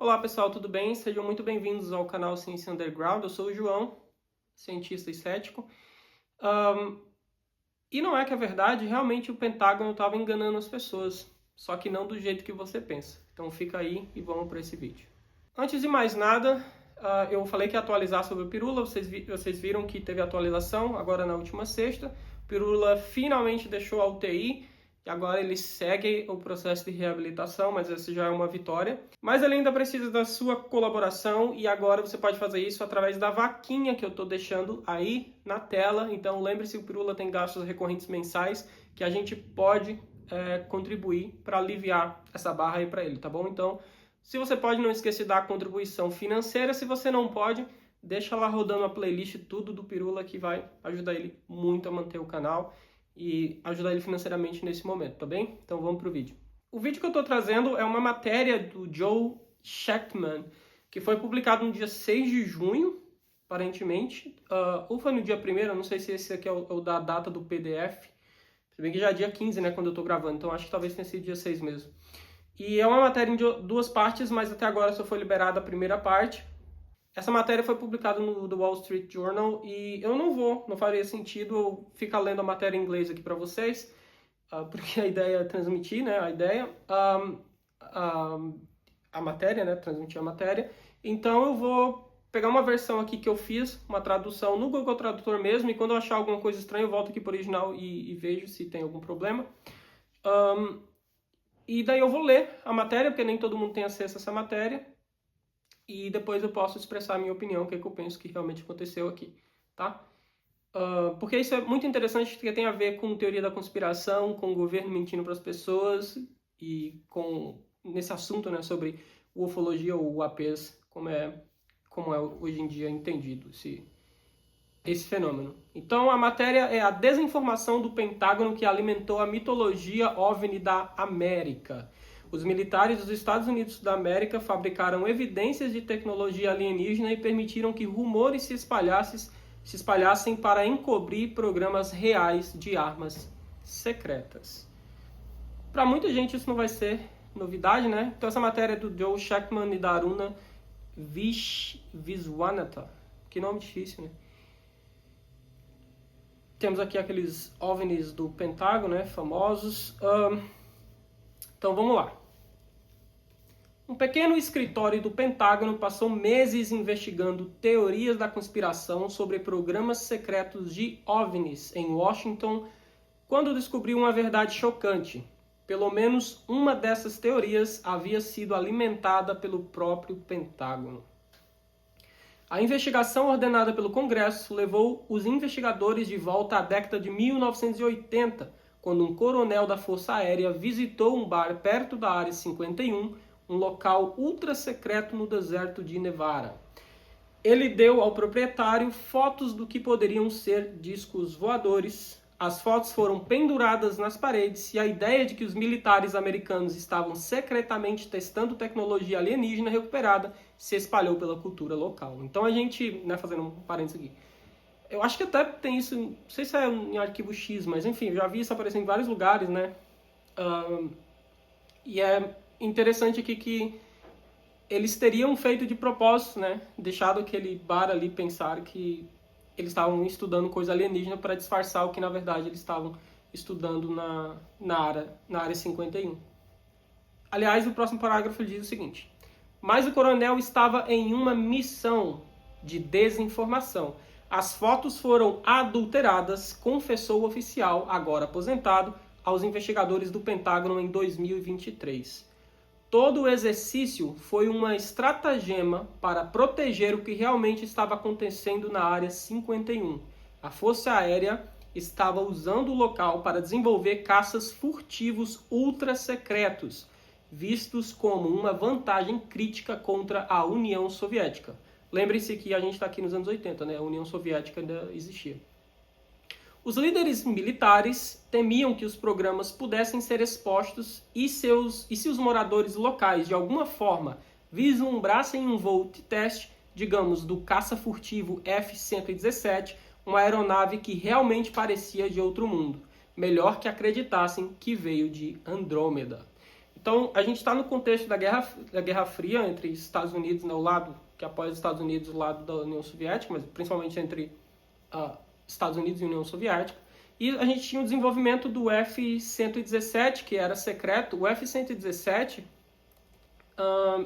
Olá pessoal, tudo bem? Sejam muito bem-vindos ao canal Ciência Underground. Eu sou o João, cientista e cético. E não é que é verdade, realmente o Pentágono estava enganando as pessoas, só que não do jeito que você pensa. Então fica aí e vamos para esse vídeo. Antes de mais nada, eu falei que ia atualizar sobre o Pirula, vocês viram que teve atualização agora na última sexta. O Pirula finalmente deixou a UTI, e agora ele segue o processo de reabilitação, mas essa já é uma vitória. Mas ele ainda precisa da sua colaboração e agora você pode fazer isso através da vaquinha que eu estou deixando aí na tela. Então lembre-se que o Pirula tem gastos recorrentes mensais que a gente pode contribuir para aliviar essa barra aí para ele, tá bom? Então, se você pode, não esqueça de dar a contribuição financeira. Se você não pode, deixa lá rodando a playlist tudo do Pirula que vai ajudar ele muito a manter o canal e ajudar ele financeiramente nesse momento, tá bem? Então vamos pro vídeo. O vídeo que eu tô trazendo é uma matéria do Joe Schechtman, que foi publicado no dia 6 de junho, aparentemente, ou foi no dia 1º, não sei se esse aqui é o da data do PDF, se bem que já é dia 15, né, quando eu tô gravando, então acho que talvez tenha sido dia 6 mesmo. E é uma matéria em duas partes, mas até agora só foi liberada a primeira parte. Essa matéria foi publicada no The Wall Street Journal e eu não faria sentido eu ficar lendo a matéria em inglês aqui para vocês, porque a ideia é transmitir, né, a matéria, né, transmitir a matéria. Então eu vou pegar uma versão aqui que eu fiz, uma tradução no Google Tradutor mesmo, e quando eu achar alguma coisa estranha eu volto aqui para o original e vejo se tem algum problema. E daí eu vou ler a matéria, porque nem todo mundo tem acesso a essa matéria. E depois eu posso expressar a minha opinião, o que eu penso que realmente aconteceu aqui, tá? Porque isso é muito interessante, porque tem a ver com teoria da conspiração, com o governo mentindo para as pessoas e nesse assunto, né, sobre ufologia ou UAPs, como é hoje em dia entendido esse fenômeno. Então a matéria é a desinformação do Pentágono que alimentou a mitologia OVNI da América. Os militares dos Estados Unidos da América fabricaram evidências de tecnologia alienígena e permitiram que rumores se espalhassem para encobrir programas reais de armas secretas. Para muita gente isso não vai ser novidade, né? Então essa matéria é do Joe Schechtman e da Aruna Viswanathan. Que nome difícil, né? Temos aqui aqueles OVNIs do Pentágono, né, famosos. Então vamos lá. Um pequeno escritório do Pentágono passou meses investigando teorias da conspiração sobre programas secretos de OVNIs em Washington, quando descobriu uma verdade chocante. Pelo menos uma dessas teorias havia sido alimentada pelo próprio Pentágono. A investigação ordenada pelo Congresso levou os investigadores de volta à década de 1980, quando um coronel da Força Aérea visitou um bar perto da Área 51, um local ultra secreto no deserto de Nevada. Ele deu ao proprietário fotos do que poderiam ser discos voadores. As fotos foram penduradas nas paredes e a ideia de que os militares americanos estavam secretamente testando tecnologia alienígena recuperada se espalhou pela cultura local. Então a gente, né, fazendo um parênteses aqui, eu acho que até tem isso, não sei se é em arquivo X, mas enfim, eu já vi isso aparecer em vários lugares, né? E é interessante aqui que eles teriam feito de propósito, né? Deixado aquele bar ali pensar que eles estavam estudando coisa alienígena para disfarçar o que na verdade eles estavam estudando na área 51. Aliás, o próximo parágrafo diz o seguinte: mas o coronel estava em uma missão de desinformação. As fotos foram adulteradas, confessou o oficial, agora aposentado, aos investigadores do Pentágono em 2023. Todo o exercício foi uma estratagema para proteger o que realmente estava acontecendo na Área 51. A Força Aérea estava usando o local para desenvolver caças furtivos ultra secretos, vistos como uma vantagem crítica contra a União Soviética. Lembre-se que a gente está aqui nos anos 80, né? A União Soviética ainda existia. Os líderes militares temiam que os programas pudessem ser expostos e se os moradores locais, de alguma forma, vislumbrassem um voo de teste, digamos, do caça furtivo F-117, uma aeronave que realmente parecia de outro mundo. Melhor que acreditassem que veio de Andrômeda. Então, a gente está no contexto da Guerra Fria entre Estados Unidos, né, o lado que apoia os Estados Unidos, o lado da União Soviética, mas principalmente entre Estados Unidos e União Soviética. E a gente tinha o desenvolvimento do F-117, que era secreto. O F-117,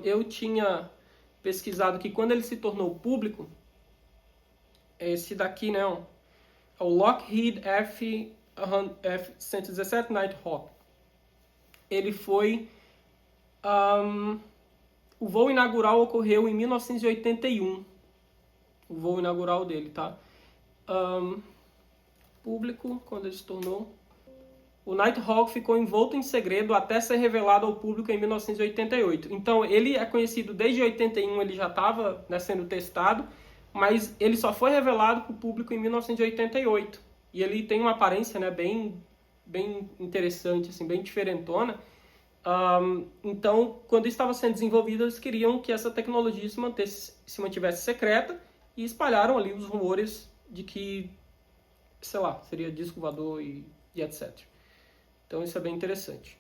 eu tinha pesquisado que quando ele se tornou público, esse daqui, né, é o Lockheed F-117 Nighthawk. Ele foi... o voo inaugural ocorreu em 1981. O voo inaugural dele, tá? Público, quando ele se tornou... O Nighthawk ficou envolto em segredo até ser revelado ao público em 1988. Então, ele é conhecido desde 81, ele já estava, né, sendo testado, mas ele só foi revelado para o público em 1988. E ele tem uma aparência, né, bem interessante, assim, bem diferentona. Então, quando estava sendo desenvolvido, eles queriam que essa tecnologia se mantivesse secreta e espalharam ali os rumores de que, sei lá, seria disco voador e etc. Então, isso é bem interessante.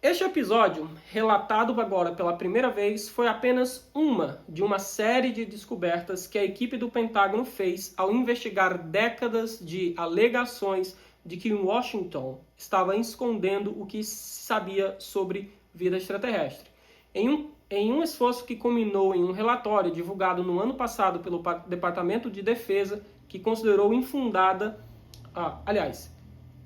Este episódio, relatado agora pela primeira vez, foi apenas uma de uma série de descobertas que a equipe do Pentágono fez ao investigar décadas de alegações de que Washington estava escondendo o que se sabia sobre vida extraterrestre. Em um esforço que culminou em um relatório divulgado no ano passado pelo Departamento de Defesa, que considerou infundada...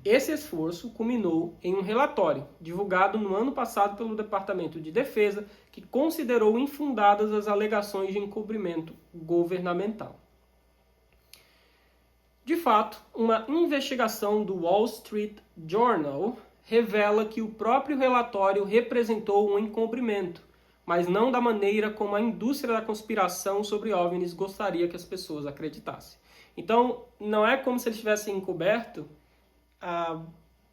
Esse esforço culminou em um relatório divulgado no ano passado pelo Departamento de Defesa, que considerou infundadas as alegações de encobrimento governamental. De fato, uma investigação do Wall Street Journal revela que o próprio relatório representou um encobrimento, mas não da maneira como a indústria da conspiração sobre OVNIs gostaria que as pessoas acreditassem. Então, não é como se eles tivessem encoberto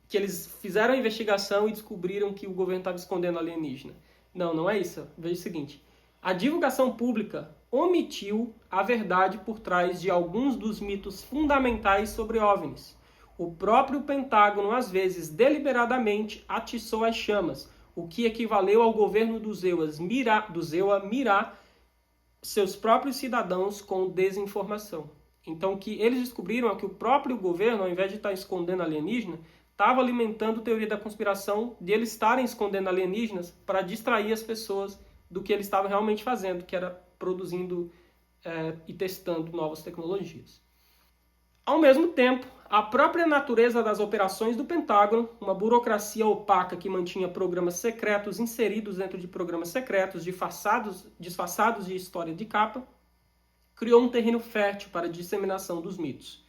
que eles fizeram a investigação e descobriram que o governo estava escondendo alienígena. Não, não é isso. Veja o seguinte. A divulgação pública omitiu a verdade por trás de alguns dos mitos fundamentais sobre OVNIs. O próprio Pentágono, às vezes, deliberadamente atiçou as chamas, o que equivaleu ao governo do ZEUA mirar seus próprios cidadãos com desinformação. Então, o que eles descobriram é que o próprio governo, ao invés de estar escondendo alienígena, estava alimentando a teoria da conspiração de eles estarem escondendo alienígenas para distrair as pessoas do que eles estavam realmente fazendo, que era produzindo e testando novas tecnologias. Ao mesmo tempo, a própria natureza das operações do Pentágono, uma burocracia opaca que mantinha programas secretos inseridos dentro de programas secretos, disfarçados de história de capa, criou um terreno fértil para a disseminação dos mitos.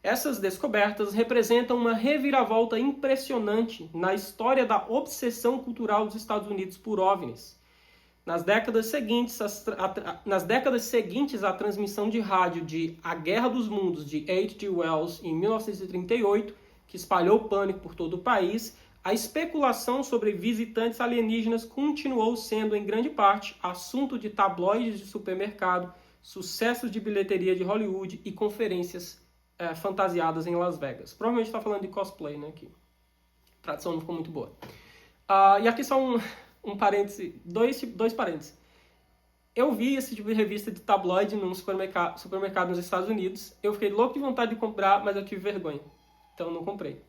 Essas descobertas representam uma reviravolta impressionante na história da obsessão cultural dos Estados Unidos por OVNIs. Nas décadas seguintes à transmissão de rádio de A Guerra dos Mundos, de H.G. Wells, em 1938, que espalhou pânico por todo o país, a especulação sobre visitantes alienígenas continuou sendo, em grande parte, assunto de tabloides de supermercado, sucessos de bilheteria de Hollywood e conferências fantasiadas em Las Vegas. Provavelmente está falando de cosplay, né? Aqui. A tradução não ficou muito boa. E aqui só um parêntese, dois parênteses. Eu vi esse tipo de revista de tabloide num supermercado nos Estados Unidos. Eu fiquei louco de vontade de comprar, mas eu tive vergonha. Então não comprei.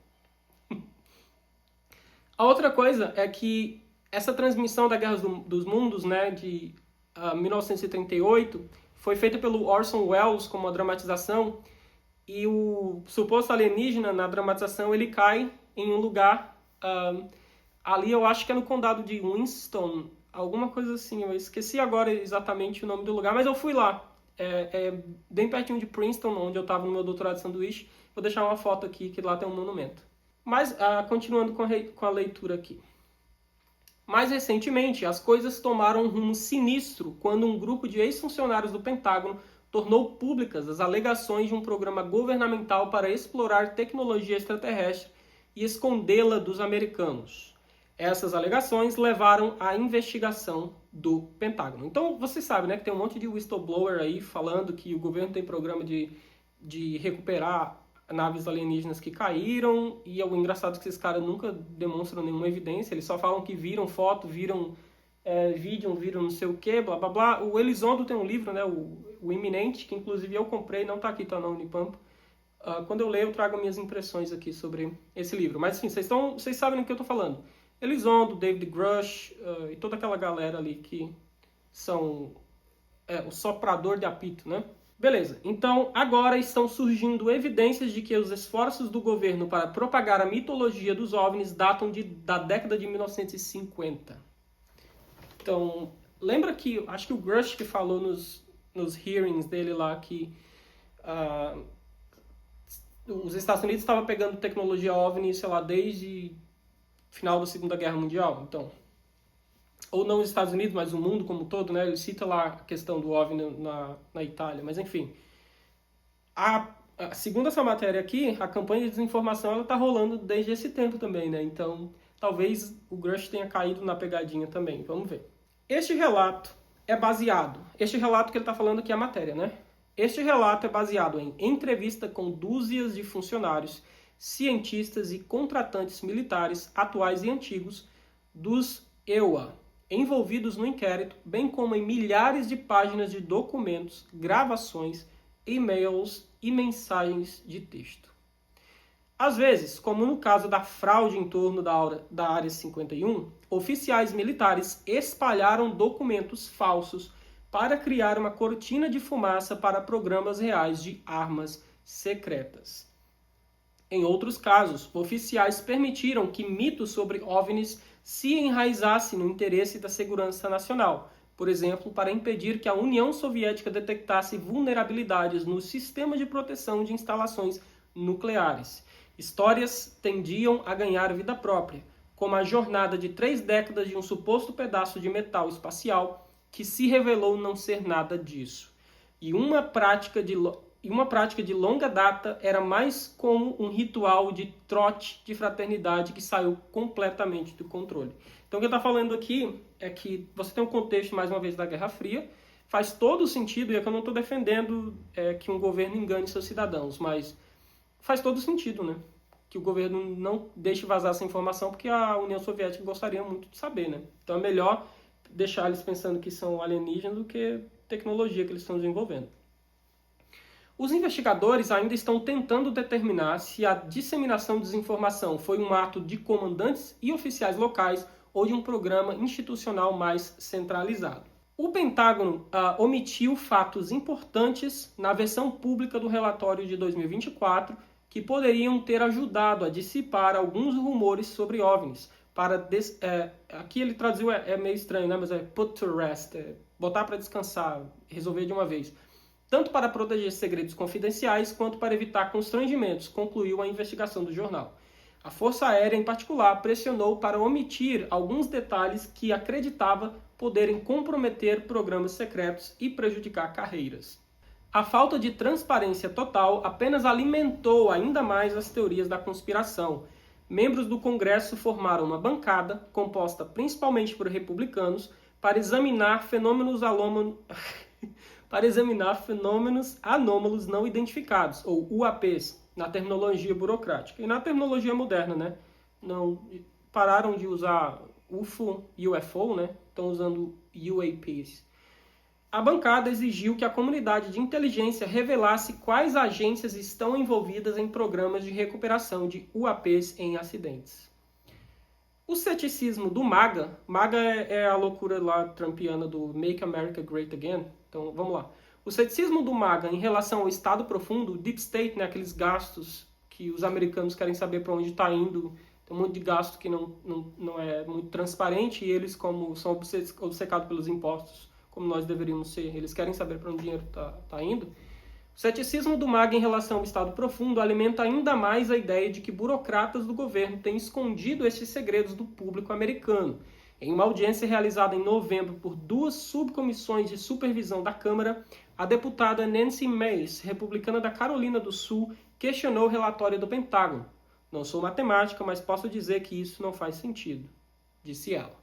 A outra coisa é que essa transmissão da Guerra dos Mundos, né, de 1938, foi feita pelo Orson Welles como uma dramatização, e o suposto alienígena na dramatização ele cai em um lugar ali, eu acho que é no condado de Winston, alguma coisa assim, eu esqueci agora exatamente o nome do lugar, mas eu fui lá, bem pertinho de Princeton, onde eu estava no meu doutorado de sanduíche. Vou deixar uma foto aqui, que lá tem um monumento. Mas, continuando com a leitura aqui. Mais recentemente, as coisas tomaram um rumo sinistro quando um grupo de ex-funcionários do Pentágono tornou públicas as alegações de um programa governamental para explorar tecnologia extraterrestre e escondê-la dos americanos. Essas alegações levaram à investigação do Pentágono. Então, você sabe, né, que tem um monte de whistleblower aí falando que o governo tem programa de recuperar, naves alienígenas que caíram, e o engraçado é que esses caras nunca demonstram nenhuma evidência, eles só falam que viram foto, viram vídeo, viram não sei o que, blá blá blá. O Elizondo tem um livro, né, o Iminente, que inclusive eu comprei, não tá aqui, tá na Unipampa. Quando eu leio, eu trago minhas impressões aqui sobre esse livro. Mas, enfim, vocês sabem do que eu tô falando. Elizondo, David Grush e toda aquela galera ali que são o soprador de apito, né? Beleza, então agora estão surgindo evidências de que os esforços do governo para propagar a mitologia dos OVNIs datam da década de 1950. Então, lembra que, acho que o Grush que falou nos hearings dele lá que os Estados Unidos estavam pegando tecnologia OVNI, sei lá, desde final da Segunda Guerra Mundial, então. Ou não os Estados Unidos, mas o mundo como um todo, né? Ele cita lá a questão do OVNI na Itália, mas enfim. Segundo essa matéria aqui, a campanha de desinformação ela tá rolando desde esse tempo também, né? Então, talvez o Grush tenha caído na pegadinha também. Vamos ver. Este relato que ele está falando aqui é a matéria, né? Este relato é baseado em entrevista com dúzias de funcionários, cientistas e contratantes militares atuais e antigos dos EUA, envolvidos no inquérito, bem como em milhares de páginas de documentos, gravações, e-mails e mensagens de texto. Às vezes, como no caso da fraude em torno da Área 51, oficiais militares espalharam documentos falsos para criar uma cortina de fumaça para programas reais de armas secretas. Em outros casos, oficiais permitiram que mitos sobre OVNIs se enraizassem no interesse da segurança nacional, por exemplo, para impedir que a União Soviética detectasse vulnerabilidades no sistema de proteção de instalações nucleares. Histórias tendiam a ganhar vida própria, como a jornada de 3 décadas de um suposto pedaço de metal espacial que se revelou não ser nada disso. E uma prática de longa data era mais como um ritual de trote de fraternidade que saiu completamente do controle. Então o que ele está falando aqui é que você tem um contexto, mais uma vez, da Guerra Fria, faz todo sentido, e é que eu não estou defendendo que um governo engane seus cidadãos, mas faz todo sentido, né? Que o governo não deixe vazar essa informação, porque a União Soviética gostaria muito de saber, né? Então é melhor deixar eles pensando que são alienígenas do que tecnologia que eles estão desenvolvendo. Os investigadores ainda estão tentando determinar se a disseminação de desinformação foi um ato de comandantes e oficiais locais ou de um programa institucional mais centralizado. O Pentágono omitiu fatos importantes na versão pública do relatório de 2024 que poderiam ter ajudado a dissipar alguns rumores sobre OVNIs. Aqui ele traduziu, é meio estranho, né? Mas é put to rest, botar para descansar, resolver de uma vez. Tanto para proteger segredos confidenciais, quanto para evitar constrangimentos, concluiu a investigação do jornal. A Força Aérea, em particular, pressionou para omitir alguns detalhes que acreditava poderem comprometer programas secretos e prejudicar carreiras. A falta de transparência total apenas alimentou ainda mais as teorias da conspiração. Membros do Congresso formaram uma bancada, composta principalmente por republicanos, para examinar fenômenos anômalos não identificados, ou UAPs, na terminologia burocrática. E na terminologia moderna, né? Não pararam de usar UFO, né? Estão usando UAPs. A bancada exigiu que a comunidade de inteligência revelasse quais agências estão envolvidas em programas de recuperação de UAPs em acidentes. O ceticismo do MAGA é a loucura lá trumpiana do Make America Great Again. Então, vamos lá. O ceticismo do MAGA em relação ao Estado profundo, Deep State, né, aqueles gastos que os americanos querem saber para onde está indo, tem um monte de gasto que não é muito transparente, e eles, como são obcecados pelos impostos, como nós deveríamos ser, eles querem saber para onde o dinheiro está indo. O ceticismo do MAGA em relação ao Estado profundo alimenta ainda mais a ideia de que burocratas do governo têm escondido esses segredos do público americano. Em uma audiência realizada em novembro por 2 subcomissões de supervisão da Câmara, a deputada Nancy Mace, republicana da Carolina do Sul, questionou o relatório do Pentágono. Não sou matemática, mas posso dizer que isso não faz sentido, disse ela.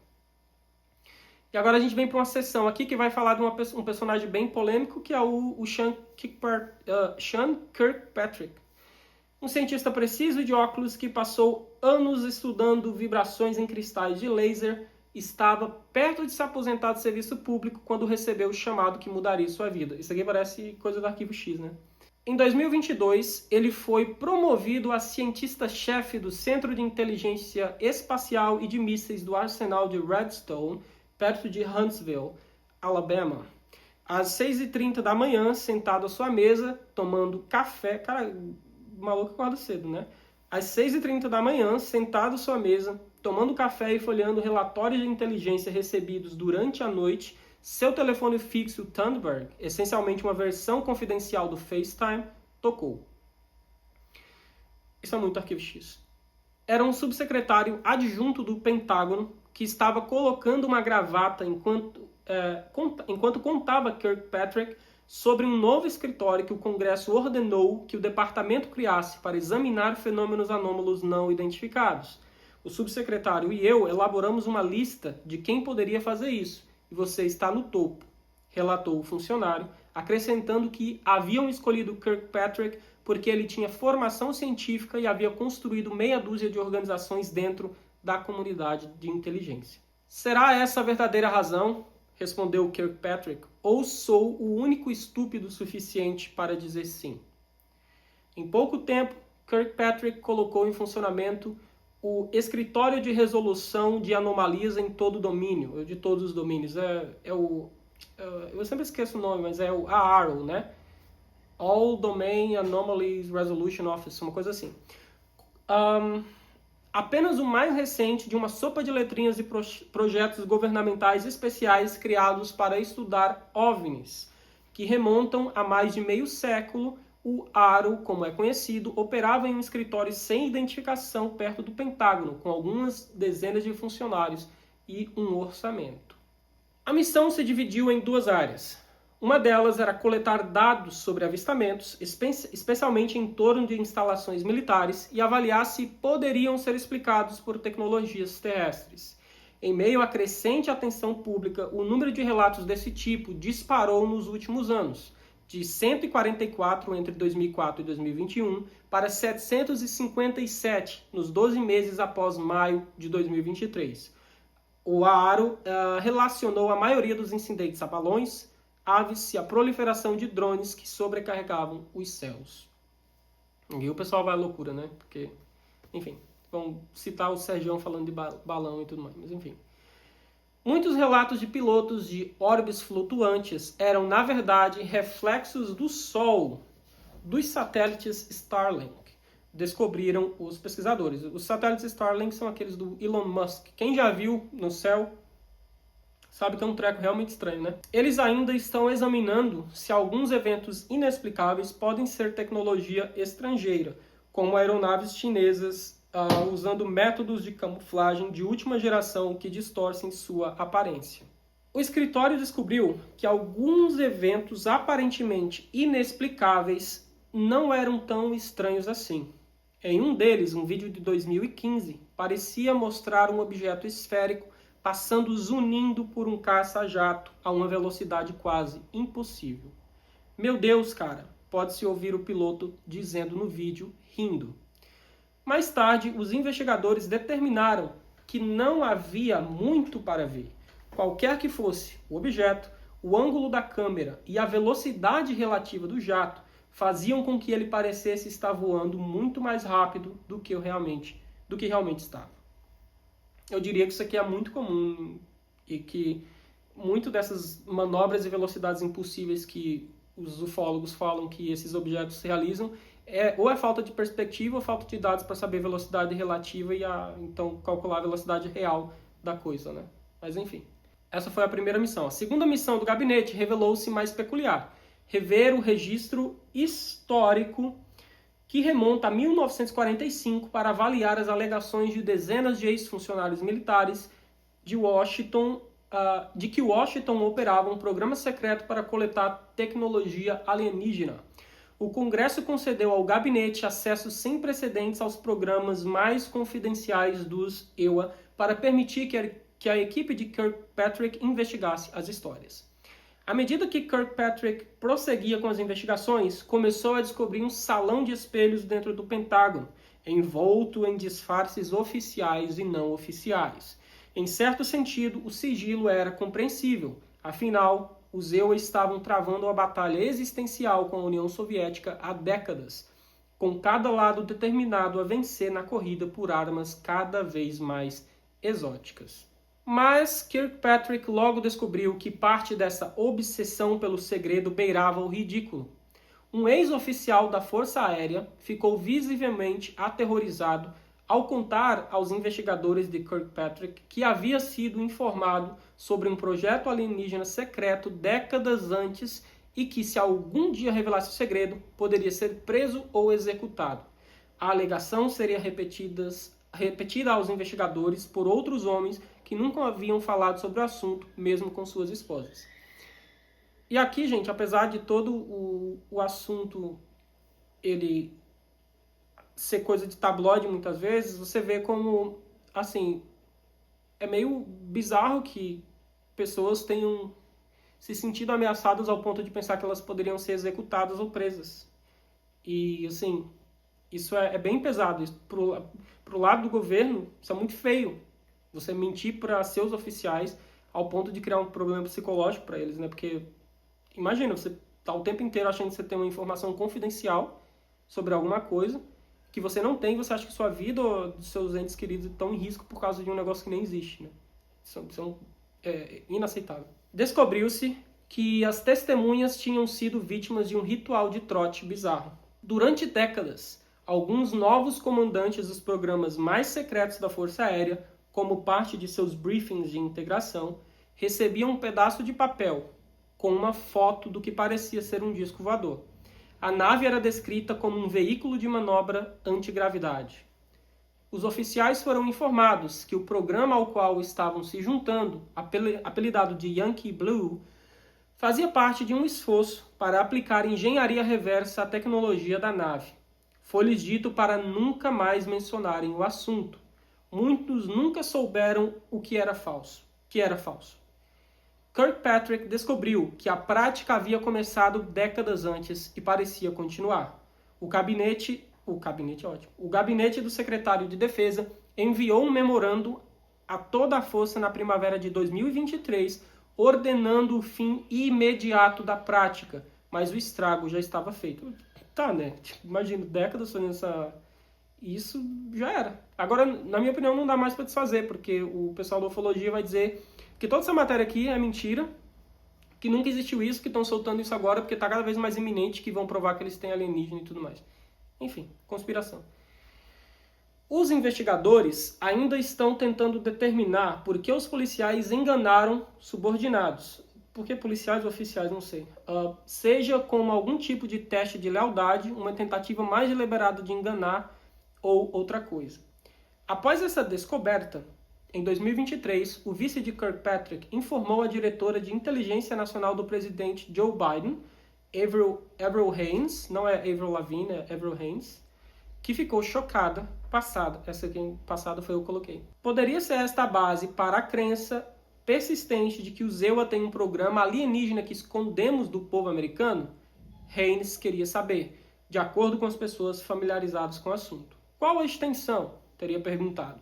E agora a gente vem para uma sessão aqui que vai falar de um personagem bem polêmico, que é o Sean Kirkpatrick. Um cientista preciso de óculos que passou anos estudando vibrações em cristais de laser estava perto de se aposentar do serviço público quando recebeu o chamado que mudaria sua vida. Isso aqui parece coisa do Arquivo X, né? Em 2022, ele foi promovido a cientista-chefe do Centro de Inteligência Espacial e de Mísseis do Arsenal de Redstone, perto de Huntsville, Alabama. Às 6h30 da manhã, sentado à sua mesa, tomando café. Cara, o maluco acorda cedo, né? Às 6h30 da manhã, sentado à sua mesa, tomando café e folheando relatórios de inteligência recebidos durante a noite, seu telefone fixo Thunderbird, essencialmente uma versão confidencial do FaceTime, tocou. Isso é muito Arquivo X. Era um subsecretário adjunto do Pentágono que estava colocando uma gravata enquanto contava Kirkpatrick sobre um novo escritório que o Congresso ordenou que o departamento criasse para examinar fenômenos anômalos não identificados. O subsecretário e eu elaboramos uma lista de quem poderia fazer isso, e você está no topo, relatou o funcionário, acrescentando que haviam escolhido Kirkpatrick porque ele tinha formação científica e havia construído meia dúzia de organizações dentro da comunidade de inteligência. Será essa a verdadeira razão? Respondeu Kirkpatrick, ou sou o único estúpido suficiente para dizer sim? Em pouco tempo, Kirkpatrick colocou em funcionamento o Escritório de Resolução de Anomalias em todo o domínio, de todos os domínios. Eu sempre esqueço o nome, mas é o AARO, né? All Domain Anomalies Resolution Office, uma coisa assim. Apenas o mais recente de uma sopa de letrinhas de projetos governamentais especiais criados para estudar OVNIs, que remontam a mais de meio século. O AARO, como é conhecido, operava em um escritório sem identificação perto do Pentágono, com algumas dezenas de funcionários e um orçamento. A missão se dividiu em duas áreas. Uma delas era coletar dados sobre avistamentos, especialmente em torno de instalações militares, e avaliar se poderiam ser explicados por tecnologias terrestres. Em meio à crescente atenção pública, o número de relatos desse tipo disparou nos últimos anos, de 144 entre 2004 e 2021 para 757 nos 12 meses após maio de 2023. O AARO relacionou a maioria dos incidentes a balões, aves e a proliferação de drones que sobrecarregavam os céus. E o pessoal vai à loucura, né? Porque, enfim, vamos citar o Sergião falando de balão e tudo mais, mas enfim. Muitos relatos de pilotos de orbes flutuantes eram, na verdade, reflexos do Sol, dos satélites Starlink, descobriram os pesquisadores. Os satélites Starlink são aqueles do Elon Musk. Quem já viu no céu sabe que é um treco realmente estranho, né? Eles ainda estão examinando se alguns eventos inexplicáveis podem ser tecnologia estrangeira, como aeronaves chinesas usando métodos de camuflagem de última geração que distorcem sua aparência. O escritório descobriu que alguns eventos aparentemente inexplicáveis não eram tão estranhos assim. Em um deles, um vídeo de 2015, parecia mostrar um objeto esférico passando zunindo por um caça-jato a uma velocidade quase impossível. Meu Deus, cara, pode-se ouvir o piloto dizendo no vídeo, rindo. Mais tarde, os investigadores determinaram que não havia muito para ver. Qualquer que fosse o objeto, o ângulo da câmera e a velocidade relativa do jato faziam com que ele parecesse estar voando muito mais rápido do que realmente estava. Eu diria que isso aqui é muito comum e que muito dessas manobras e velocidades impossíveis que os ufólogos falam que esses objetos realizam ou é falta de perspectiva ou falta de dados para saber a velocidade relativa e então calcular a velocidade real da coisa, né? Mas enfim, essa foi a primeira missão. A segunda missão do gabinete revelou-se mais peculiar. Rever o registro histórico que remonta a 1945 para avaliar as alegações de dezenas de ex-funcionários militares de que Washington operava um programa secreto para coletar tecnologia alienígena. O Congresso concedeu ao gabinete acesso sem precedentes aos programas mais confidenciais dos EUA para permitir que a equipe de Kirkpatrick investigasse as histórias. À medida que Kirkpatrick prosseguia com as investigações, começou a descobrir um salão de espelhos dentro do Pentágono, envolto em disfarces oficiais e não oficiais. Em certo sentido, o sigilo era compreensível, afinal, os EUA estavam travando uma batalha existencial com a União Soviética há décadas, com cada lado determinado a vencer na corrida por armas cada vez mais exóticas. Mas Kirkpatrick logo descobriu que parte dessa obsessão pelo segredo beirava o ridículo. Um ex-oficial da Força Aérea ficou visivelmente aterrorizado ao contar aos investigadores de Kirkpatrick que havia sido informado sobre um projeto alienígena secreto décadas antes e que, se algum dia revelasse o segredo, poderia ser preso ou executado. A alegação seria repetida aos investigadores por outros homens que nunca haviam falado sobre o assunto, mesmo com suas esposas. E aqui, gente, apesar de todo o assunto ele ser coisa de tabloide muitas vezes, você vê como, assim, é meio bizarro que pessoas tenham se sentido ameaçadas ao ponto de pensar que elas poderiam ser executadas ou presas. E, assim, isso é bem pesado. Pro lado do governo, isso é muito feio. Você mentir para seus oficiais ao ponto de criar um problema psicológico para eles, né? Porque, imagina, você tá o tempo inteiro achando que você tem uma informação confidencial sobre alguma coisa que você não tem, você acha que sua vida ou dos seus entes queridos estão em risco por causa de um negócio que nem existe, né? Isso é inaceitável. Descobriu-se que as testemunhas tinham sido vítimas de um ritual de trote bizarro. Durante décadas, alguns novos comandantes dos programas mais secretos da Força Aérea, como parte de seus briefings de integração, recebiam um pedaço de papel com uma foto do que parecia ser um disco voador. A nave era descrita como um veículo de manobra antigravidade. Os oficiais foram informados que o programa ao qual estavam se juntando, apelidado de Yankee Blue, fazia parte de um esforço para aplicar engenharia reversa à tecnologia da nave. Foi-lhes dito para nunca mais mencionarem o assunto. Muitos nunca souberam o que era falso. Kirkpatrick descobriu que a prática havia começado décadas antes e parecia continuar. O gabinete do secretário de Defesa enviou um memorando a toda a força na primavera de 2023, ordenando o fim imediato da prática, mas o estrago já estava feito. Tá, né? Imagina, décadas fazendo isso já era. Agora, na minha opinião, não dá mais para desfazer, porque o pessoal da ufologia vai dizer que toda essa matéria aqui é mentira, que nunca existiu isso, que estão soltando isso agora porque está cada vez mais iminente que vão provar que eles têm alienígena e tudo mais. Enfim, conspiração. Os investigadores ainda estão tentando determinar por que os policiais enganaram subordinados. Por que policiais ou oficiais, não sei. Seja como algum tipo de teste de lealdade, uma tentativa mais deliberada de enganar ou outra coisa. Após essa descoberta, em 2023, o vice de Kirkpatrick informou a diretora de inteligência nacional do presidente Joe Biden, Avril Haines, não é Avril Lavigne, é Avril Haines, que ficou chocada, essa aqui passada foi eu que coloquei. Poderia ser esta a base para a crença persistente de que o EUA tem um programa alienígena que escondemos do povo americano? Haines queria saber, de acordo com as pessoas familiarizadas com o assunto. Qual a extensão? Teria perguntado.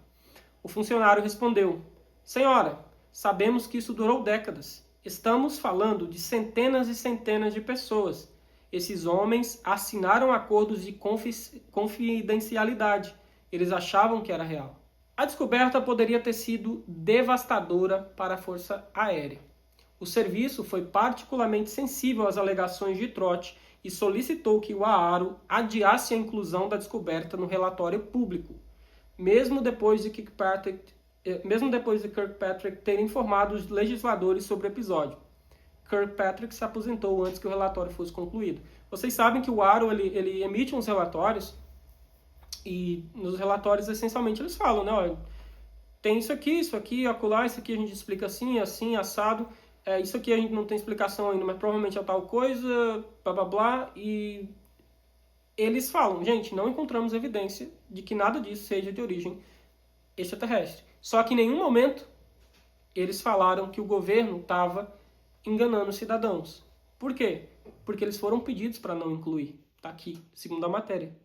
O funcionário respondeu, senhora, sabemos que isso durou décadas. Estamos falando de centenas e centenas de pessoas. Esses homens assinaram acordos de confidencialidade. Eles achavam que era real. A descoberta poderia ter sido devastadora para a Força Aérea. O serviço foi particularmente sensível às alegações de trote e solicitou que o AARO adiasse a inclusão da descoberta no relatório público, mesmo depois de Kirkpatrick ter informado os legisladores sobre o episódio. Kirkpatrick se aposentou antes que o relatório fosse concluído. Vocês sabem que o AARO ele emite uns relatórios e nos relatórios essencialmente eles falam, né, olha, tem isso aqui, acolá, isso aqui a gente explica assim, assim, assado, isso aqui a gente não tem explicação ainda, mas provavelmente é tal coisa, blá blá blá, e eles falam, gente, não encontramos evidência de que nada disso seja de origem extraterrestre. Só que em nenhum momento eles falaram que o governo estava enganando os cidadãos. Por quê? Porque eles foram pedidos para não incluir. Está aqui, segundo a matéria.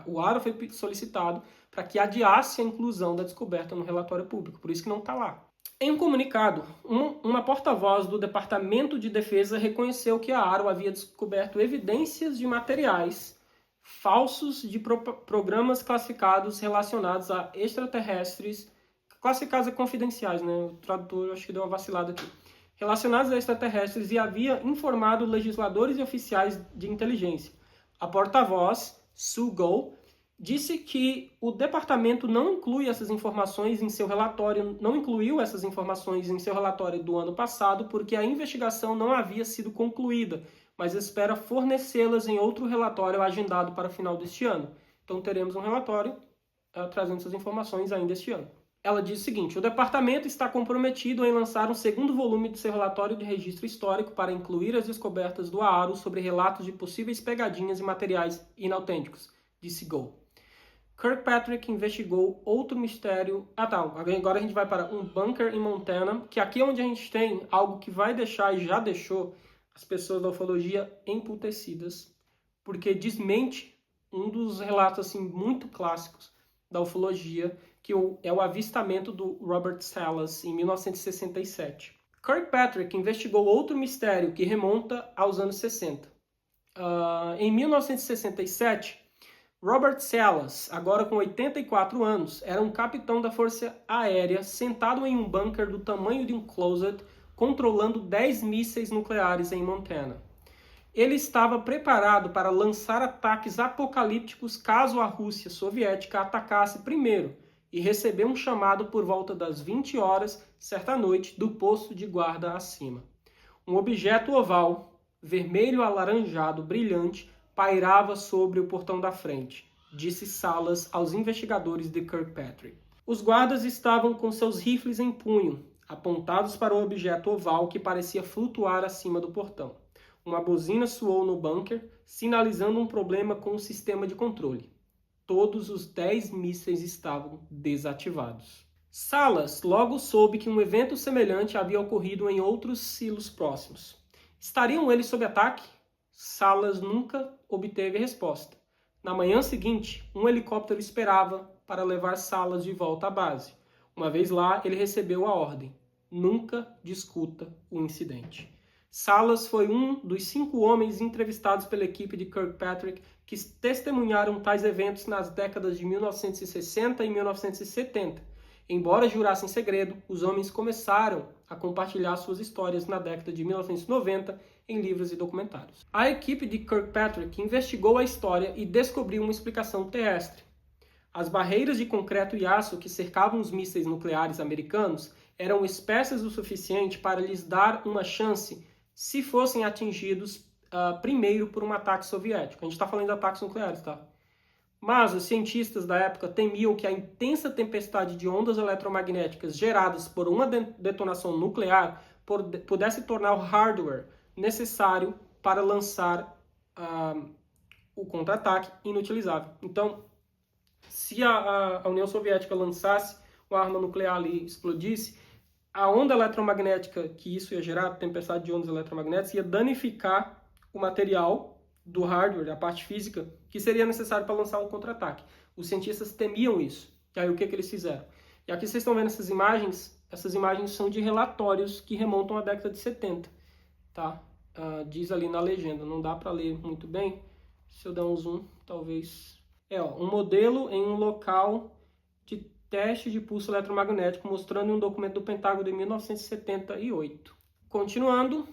O ARO foi solicitado para que adiasse a inclusão da descoberta no relatório público, por isso que não está lá. Em um comunicado, uma porta-voz do Departamento de Defesa reconheceu que a ARO havia descoberto evidências de materiais falsos de programas classificados relacionados a extraterrestres, classificados a confidenciais, né? O tradutor acho que deu uma vacilada aqui. Relacionados a extraterrestres e havia informado legisladores e oficiais de inteligência. A porta-voz, Sue Goh, disse que o departamento não incluiu essas informações em seu relatório do ano passado porque a investigação não havia sido concluída, mas espera fornecê-las em outro relatório agendado para o final deste ano. Então teremos um relatório trazendo essas informações ainda este ano. Ela diz o seguinte: o departamento está comprometido em lançar um segundo volume de seu relatório de registro histórico para incluir as descobertas do AARO sobre relatos de possíveis pegadinhas e materiais inautênticos, disse Goh. Kirkpatrick investigou outro mistério. Agora a gente vai para um bunker em Montana, que aqui é onde a gente tem algo que vai deixar e já deixou as pessoas da ufologia emputecidas, porque desmente um dos relatos assim, muito clássicos da ufologia, que é o avistamento do Robert Salas em 1967. Kirkpatrick investigou outro mistério que remonta aos anos 60. Em 1967, Robert Salas, agora com 84 anos, era um capitão da Força Aérea sentado em um bunker do tamanho de um closet, controlando 10 mísseis nucleares em Montana. Ele estava preparado para lançar ataques apocalípticos caso a Rússia soviética atacasse primeiro, e recebeu um chamado por volta das 20 horas, certa noite, do posto de guarda acima. Um objeto oval, vermelho alaranjado, brilhante, pairava sobre o portão da frente, disse Salas aos investigadores de Kirkpatrick. Os guardas estavam com seus rifles em punho, apontados para o objeto oval que parecia flutuar acima do portão. Uma buzina soou no bunker, sinalizando um problema com o sistema de controle. Todos os 10 mísseis estavam desativados. Salas logo soube que um evento semelhante havia ocorrido em outros silos próximos. Estariam eles sob ataque? Salas nunca obteve resposta. Na manhã seguinte, um helicóptero esperava para levar Salas de volta à base. Uma vez lá, ele recebeu a ordem: nunca discuta o incidente. Salas foi um dos 5 homens entrevistados pela equipe de Kirkpatrick que testemunharam tais eventos nas décadas de 1960 e 1970. Embora jurassem segredo, os homens começaram a compartilhar suas histórias na década de 1990 em livros e documentários. A equipe de Kirkpatrick investigou a história e descobriu uma explicação terrestre. As barreiras de concreto e aço que cercavam os mísseis nucleares americanos eram espessas o suficiente para lhes dar uma chance se fossem atingidos primeiro por um ataque soviético. A gente está falando de ataques nucleares, tá? Mas os cientistas da época temiam que a intensa tempestade de ondas eletromagnéticas geradas por uma detonação nuclear pudesse tornar o hardware necessário para lançar o contra-ataque inutilizável. Então, se a União Soviética lançasse uma arma nuclear ali e explodisse, a onda eletromagnética que isso ia gerar, a tempestade de ondas eletromagnéticas, ia danificar o material do hardware, a parte física, que seria necessário para lançar um contra-ataque. Os cientistas temiam isso. E aí o que eles fizeram? E aqui vocês estão vendo essas imagens são de relatórios que remontam à década de 70. Tá? Diz ali na legenda, não dá para ler muito bem. Se eu der um zoom, talvez... um modelo em um local de teste de pulso eletromagnético, mostrando um documento do Pentágono de 1978. Continuando,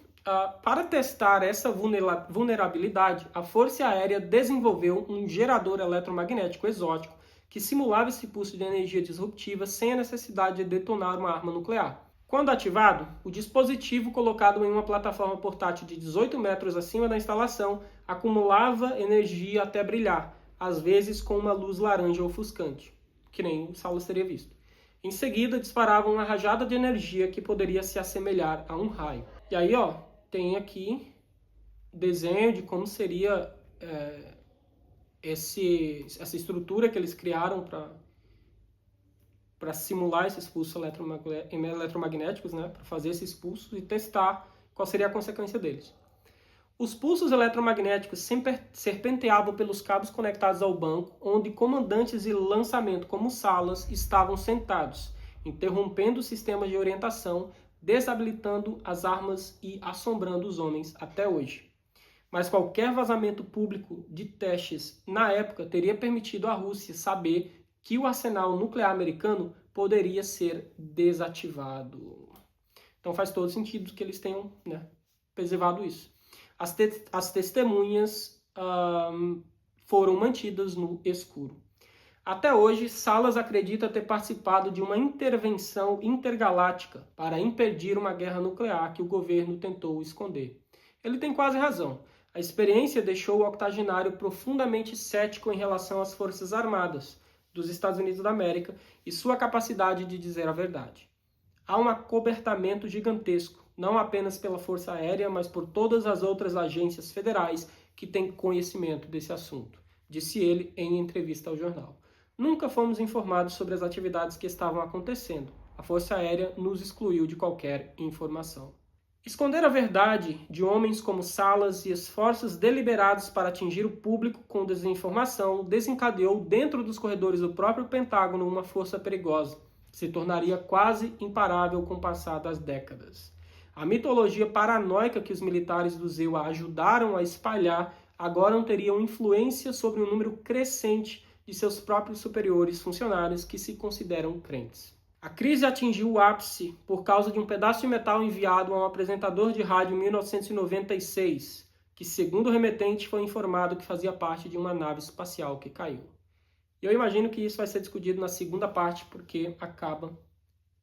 para testar essa vulnerabilidade, a Força Aérea desenvolveu um gerador eletromagnético exótico que simulava esse pulso de energia disruptiva sem a necessidade de detonar uma arma nuclear. Quando ativado, o dispositivo colocado em uma plataforma portátil de 18 metros acima da instalação acumulava energia até brilhar, às vezes com uma luz laranja ofuscante, que nem o Salas teria visto. Em seguida, disparava uma rajada de energia que poderia se assemelhar a um raio. E aí, tem aqui o desenho de como seria essa estrutura que eles criaram para simular esses pulsos eletromagnéticos, né, para fazer esses pulsos e testar qual seria a consequência deles. Os pulsos eletromagnéticos serpenteavam pelos cabos conectados ao banco, onde comandantes e lançamento como salas estavam sentados, interrompendo os sistemas de orientação, desabilitando as armas e assombrando os homens até hoje. Mas qualquer vazamento público de testes na época teria permitido à Rússia saber que o arsenal nuclear americano poderia ser desativado. Então faz todo sentido que eles tenham, preservado isso. As testemunhas foram mantidas no escuro. Até hoje, Salas acredita ter participado de uma intervenção intergaláctica para impedir uma guerra nuclear que o governo tentou esconder. Ele tem quase razão. A experiência deixou o octogenário profundamente cético em relação às Forças Armadas dos Estados Unidos da América e sua capacidade de dizer a verdade. Há um acobertamento gigantesco, não apenas pela Força Aérea, mas por todas as outras agências federais que têm conhecimento desse assunto, disse ele em entrevista ao jornal. Nunca fomos informados sobre as atividades que estavam acontecendo. A Força Aérea nos excluiu de qualquer informação. Esconder a verdade de homens como Salas e esforços deliberados para atingir o público com desinformação desencadeou dentro dos corredores do próprio Pentágono uma força perigosa, que se tornaria quase imparável com o passar das décadas. A mitologia paranoica que os militares do ZEUA ajudaram a espalhar agora não teriam influência sobre um número crescente de seus próprios superiores funcionários que se consideram crentes. A crise atingiu o ápice por causa de um pedaço de metal enviado a um apresentador de rádio em 1996, que, segundo o remetente, foi informado que fazia parte de uma nave espacial que caiu. Eu imagino que isso vai ser discutido na segunda parte, porque acaba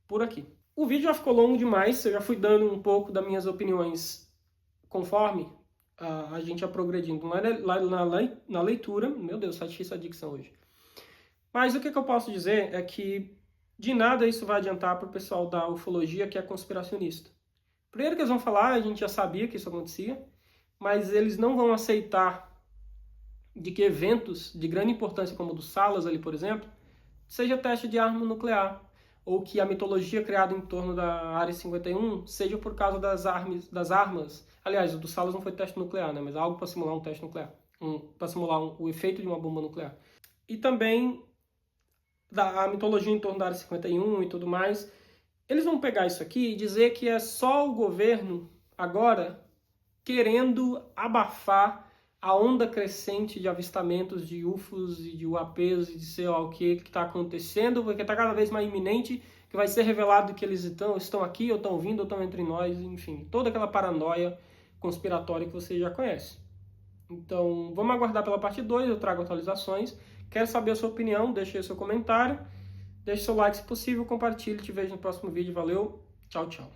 por aqui. O vídeo já ficou longo demais, eu já fui dando um pouco das minhas opiniões conforme a gente ia progredindo na leitura. Meu Deus, tá difícil a dicção hoje. Mas o que eu posso dizer é que de nada isso vai adiantar para o pessoal da ufologia que é conspiracionista. Primeiro que eles vão falar, a gente já sabia que isso acontecia, mas eles não vão aceitar de que eventos de grande importância, como o do Salas ali, por exemplo, seja teste de arma nuclear, ou que a mitologia criada em torno da Área 51 seja por causa das armas. Aliás, o do Salas não foi teste nuclear, mas algo para simular um teste nuclear, para simular o efeito de uma bomba nuclear. E também a mitologia em torno da Área 51 e tudo mais. Eles vão pegar isso aqui e dizer que é só o governo agora querendo abafar a onda crescente de avistamentos de UFOs e de UAPs e de sei lá o que está acontecendo, porque está cada vez mais iminente, que vai ser revelado que eles estão aqui, ou estão vindo, ou estão entre nós, enfim, toda aquela paranoia conspiratória que você já conhece. Então, vamos aguardar pela parte 2, eu trago atualizações. Quero saber a sua opinião, deixe aí seu comentário, deixe seu like se possível, compartilhe, te vejo no próximo vídeo, valeu, tchau, tchau.